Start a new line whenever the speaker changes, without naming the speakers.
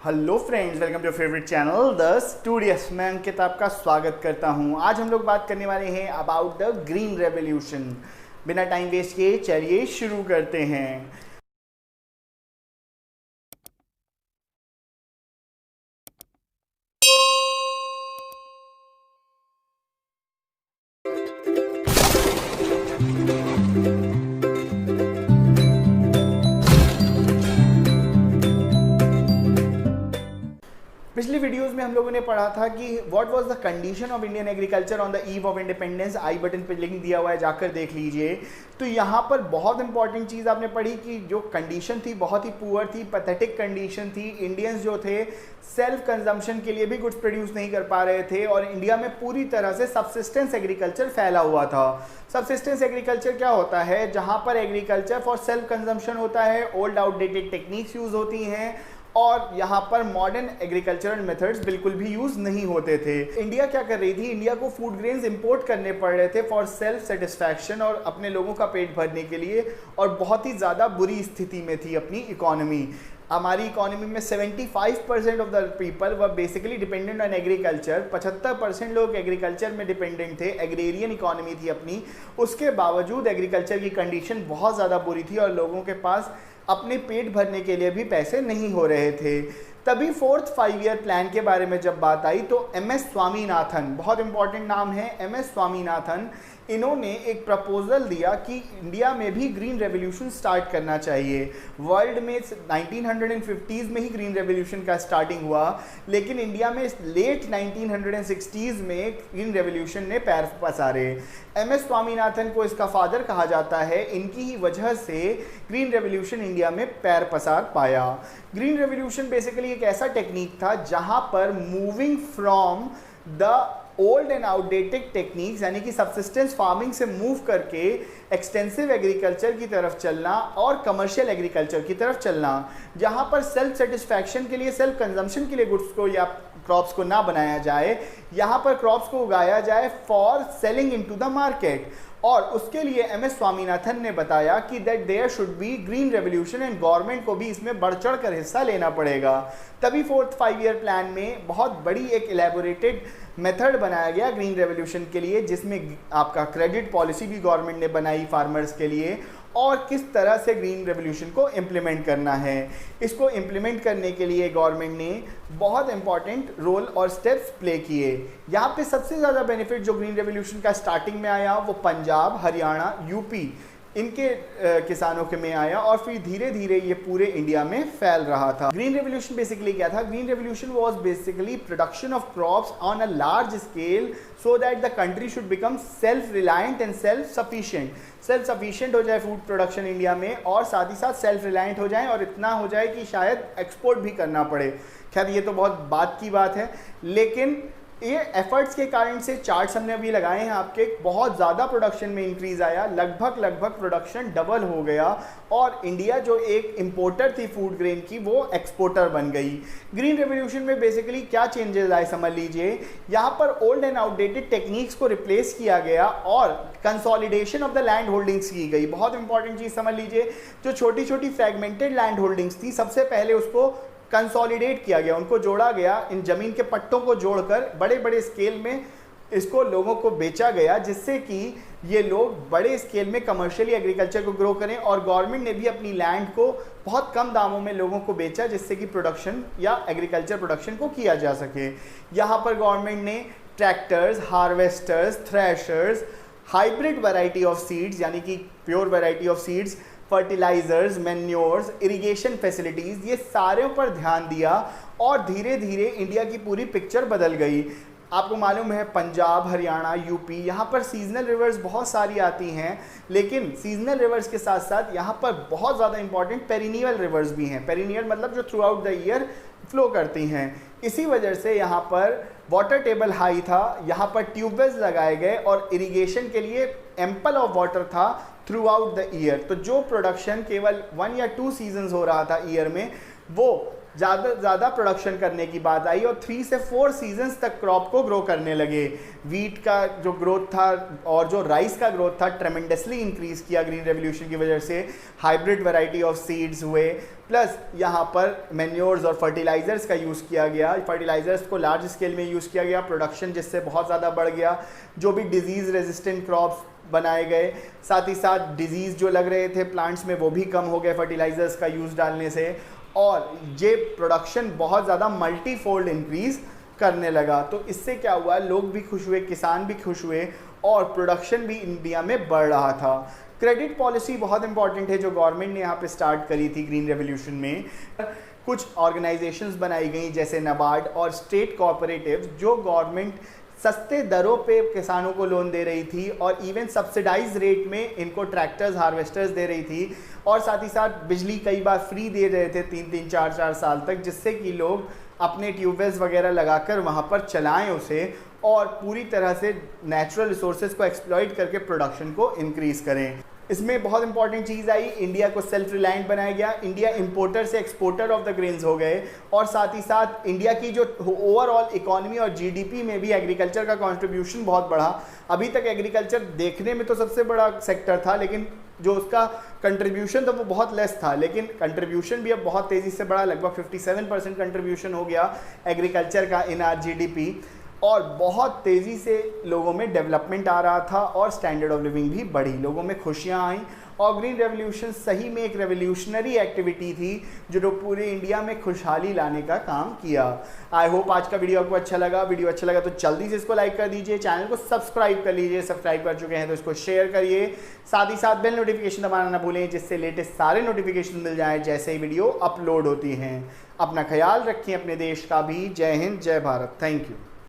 Hello friends, welcome to favourite channel the studious. मैं अंकित आपका स्वागत करता हूं। आज हम लोग बात करने वाले हैं अबाउट द ग्रीन रेवोल्यूशन। बिना टाइम वेस्ट किए चलिए शुरू करते हैं। पिछली वीडियोस में हम लोगों ने पढ़ा था कि what was the condition of Indian agriculture on the eve of independence. I button पे लिंक दिया हुआ है, जाकर देख लीजिए। तो यहाँ पर बहुत इंपॉर्टेंट चीज़ आपने पढ़ी कि जो कंडीशन थी बहुत ही पुअर थी, पैथेटिक कंडीशन थी। इंडियंस जो थे सेल्फ कंजम्पशन के लिए भी गुड्स प्रोड्यूस नहीं कर पा रहे थे और इंडिया में पूरी तरह से सबसिस्टेंस एग्रीकल्चर फैला हुआ था। सबसिस्टेंस एग्रीकल्चर क्या होता है? जहाँ पर एग्रीकल्चर फॉर सेल्फ कंजम्पशन होता है, ओल्ड आउटडेटेड टेक्निक्स यूज होती हैं और यहाँ पर मॉडर्न एग्रीकल्चरल मेथड्स बिल्कुल भी यूज नहीं होते थे। इंडिया क्या कर रही थी? इंडिया को फूड ग्रेन्स इंपोर्ट करने पड़ रहे थे फॉर सेल्फ सेटिस्फैक्शन और अपने लोगों का पेट भरने के लिए, और बहुत ही ज़्यादा बुरी स्थिति में थी अपनी इकोनॉमी। हमारी इकोनॉमी में 75% of the people were basically dependent on agriculture. 75% लोग एग्रीकल्चर में डिपेंडेंट थे, एग्रेरियन इकोनॉमी थी अपनी। उसके बावजूद एग्रीकल्चर की कंडीशन बहुत ज़्यादा बुरी थी और लोगों के पास अपने पेट भरने के लिए भी पैसे नहीं हो रहे थे। तभी फोर्थ 5 ईयर प्लान के बारे में जब बात आई तो MS स्वामीनाथन, बहुत इंपॉर्टेंट नाम है MS स्वामीनाथन, इन्होंने एक प्रपोजल दिया कि इंडिया में भी ग्रीन रेवोल्यूशन स्टार्ट करना चाहिए। वर्ल्ड में 1950s में ही ग्रीन रेवोल्यूशन का स्टार्टिंग हुआ, लेकिन इंडिया में लेट 1960s में ग्रीन रेवोल्यूशन ने पैर पसारे। MS स्वामीनाथन को इसका फादर कहा जाता है। इनकी ही वजह से ग्रीन रेवोल्यूशन इंडिया में पैर पसार पाया। ग्रीन रेवोल्यूशन बेसिकली एक ऐसा टेक्निक था जहां पर moving from the old and outdated techniques, यानी कि सबसिस्टेंस फार्मिंग से मूव करके एक्सटेंसिव एग्रीकल्चर की तरफ चलना और कमर्शियल एग्रीकल्चर की तरफ चलना, जहां पर सेल्फ सेटिस्फैक्शन के लिए, सेल्फ कंजम्पशन के लिए गुड्स को या क्रॉप्स को ना बनाया जाए, यहाँ पर क्रॉप्स को उगाया जाए for selling into the market. और उसके लिए MS स्वामीनाथन ने बताया कि that there should be green revolution and government को भी इसमें बढ़ चढ़ कर हिस्सा लेना पड़ेगा। तभी फोर्थ 5 ईयर प्लान में बहुत बड़ी एक इलेबोरेटेड मेथड बनाया गया ग्रीन रेवोल्यूशन के लिए, जिसमें आपका क्रेडिट पॉलिसी भी गवर्नमेंट ने बनाई फार्मर्स के लिए और किस तरह से ग्रीन रेवोल्यूशन को इम्प्लीमेंट करना है। इसको इम्प्लीमेंट करने के लिए गवर्नमेंट ने बहुत इंपॉर्टेंट रोल और स्टेप्स प्ले किए। यहाँ पे सबसे ज़्यादा बेनिफिट जो ग्रीन रेवोल्यूशन का स्टार्टिंग में आया वो पंजाब, हरियाणा, यूपी इनके किसानों के में आया और फिर धीरे धीरे ये पूरे इंडिया में फैल रहा था। ग्रीन रेवोल्यूशन बेसिकली क्या था? Green revolution was basically production of crops on a large scale so that the country should become self reliant and self sufficient. Self sufficient हो जाए फूड प्रोडक्शन इंडिया में और साथ ही साथ सेल्फ रिलायंट हो जाए और इतना हो जाए कि शायद एक्सपोर्ट भी करना पड़े। खैर ये तो बहुत बात की बात है, लेकिन ये एफर्ट्स के कारण से चार्ट्स हमने अभी लगाए हैं आपके, बहुत ज़्यादा प्रोडक्शन में इंक्रीज आया, लगभग प्रोडक्शन डबल हो गया और इंडिया जो एक इंपोर्टर थी फूड ग्रेन की वो एक्सपोर्टर बन गई। ग्रीन रेवोल्यूशन में बेसिकली क्या चेंजेस आए समझ लीजिए। यहाँ पर ओल्ड एंड आउटडेटेड टेक्निक्स को रिप्लेस किया गया और consolidation of the land holdings की गई। बहुत इंपॉर्टेंट चीज़ समझ लीजिए, जो छोटी छोटी फ्रेगमेंटेड लैंड होल्डिंग्स थी सबसे पहले उसको कंसोलिडेट किया गया, उनको जोड़ा गया। इन जमीन के पट्टों को जोड़कर बड़े बड़े स्केल में इसको लोगों को बेचा गया, जिससे कि ये लोग बड़े स्केल में कमर्शियली एग्रीकल्चर को ग्रो करें। और गवर्नमेंट ने भी अपनी लैंड को बहुत कम दामों में लोगों को बेचा, जिससे कि प्रोडक्शन या एग्रीकल्चर प्रोडक्शन को किया जा सके। यहाँ पर गवर्नमेंट ने tractors, harvesters, threshers, hybrid variety of seeds यानी कि pure variety of seeds, fertilisers, manures, irrigation facilities, ये सारे पर ध्यान दिया और धीरे धीरे इंडिया की पूरी पिक्चर बदल गई। आपको मालूम है पंजाब, हरियाणा, यूपी, यहाँ पर सीजनल रिवर्स बहुत सारी आती हैं, लेकिन सीजनल रिवर्स के साथ साथ यहाँ पर बहुत ज़्यादा इंपॉर्टेंट पेरिनियल रिवर्स भी हैं। पेरिनियल मतलब जो through out the year flow करती हैं। इसी वजह से यहाँ पर वाटर टेबल हाई था, यहाँ पर ट्यूबवेल्स लगाए गए और इरिगेशन के लिए एम्पल ऑफ वाटर था थ्रू आउट द ईयर। तो जो प्रोडक्शन केवल 1 या 2 सीजन्स हो रहा था ईयर में, वो ज़्यादा प्रोडक्शन करने की बात आई और 3 से 4 सीजन्स तक क्रॉप को ग्रो करने लगे। वीट का जो ग्रोथ था और जो राइस का ग्रोथ था ट्रेमेंडसली इंक्रीज़ किया ग्रीन रेवोल्यूशन की वजह से। हाइब्रिड वैरायटी ऑफ सीड्स हुए, प्लस यहाँ पर मैन्योर्स और फर्टिलाइज़र्स का यूज़ किया गया। फर्टिलाइज़र्स को लार्ज स्केल में यूज़ किया गया, प्रोडक्शन जिससे बहुत ज़्यादा बढ़ गया। जो भी डिजीज़ रेजिस्टेंट क्रॉप्स बनाए गए, साथ ही साथ डिजीज़ जो लग रहे थे प्लांट्स में वो भी कम हो गए फर्टिलाइज़र्स का यूज़ डालने से, और ये प्रोडक्शन बहुत ज़्यादा मल्टीफोल्ड इंक्रीज़ करने लगा। तो इससे क्या हुआ, लोग भी खुश हुए, किसान भी खुश हुए और प्रोडक्शन भी इंडिया में बढ़ रहा था। क्रेडिट पॉलिसी बहुत इंपॉर्टेंट है जो गवर्नमेंट ने यहाँ पे स्टार्ट करी थी ग्रीन रेवोल्यूशन में। कुछ ऑर्गेनाइजेशंस बनाई गई जैसे नाबार्ड और स्टेट कोऑपरेटिव्स, जो गवर्नमेंट सस्ते दरों पे किसानों को लोन दे रही थी और इवन सब्सिडाइज रेट में इनको ट्रैक्टर्स, हार्वेस्टर्स दे रही थी, और साथ ही साथ बिजली कई बार फ्री दे रहे थे 3-3, 4-4 साल तक, जिससे कि लोग अपने ट्यूबवेल्स वगैरह लगाकर वहाँ पर चलाएं उसे और पूरी तरह से नेचुरल रिसोर्सेज को एक्सप्लॉइट करके प्रोडक्शन को इंक्रीज़ करें। इसमें बहुत इंपॉर्टेंट चीज़ आई, इंडिया को सेल्फ रिलायंट बनाया गया। इंडिया इंपोर्टर से एक्सपोर्टर ऑफ द ग्रेन्स हो गए, और साथ ही साथ इंडिया की जो ओवरऑल इकोनॉमी और जीडीपी में भी एग्रीकल्चर का कंट्रीब्यूशन बहुत बढ़ा। अभी तक एग्रीकल्चर देखने में तो सबसे बड़ा सेक्टर था, लेकिन जो उसका कंट्रीब्यूशन था वो बहुत लेस था, लेकिन कंट्रीब्यूशन भी अब बहुत तेज़ी से बढ़ा। लगभग 57% कंट्रीब्यूशन हो गया एग्रीकल्चर का इन आर जीडीपी, और बहुत तेज़ी से लोगों में डेवलपमेंट आ रहा था और स्टैंडर्ड ऑफ लिविंग भी बढ़ी, लोगों में खुशियाँ आई। और ग्रीन रेवोल्यूशन सही में एक रेवोल्यूशनरी एक्टिविटी थी जो पूरे इंडिया में खुशहाली लाने का काम किया। आई होप आज का वीडियो आपको अच्छा लगा। वीडियो अच्छा लगा तो जल्दी से इसको लाइक कर दीजिए, चैनल को सब्सक्राइब कर लीजिए, सब्सक्राइब कर चुके हैं तो इसको शेयर करिए, साथ ही साथ बेल नोटिफिकेशन दबाना ना भूलें जिससे लेटेस्ट सारे नोटिफिकेशन मिल जाएँ जैसे ही वीडियो अपलोड होती हैं। अपना ख्याल रखें, अपने देश का भी। जय हिंद, जय भारत, थैंक यू।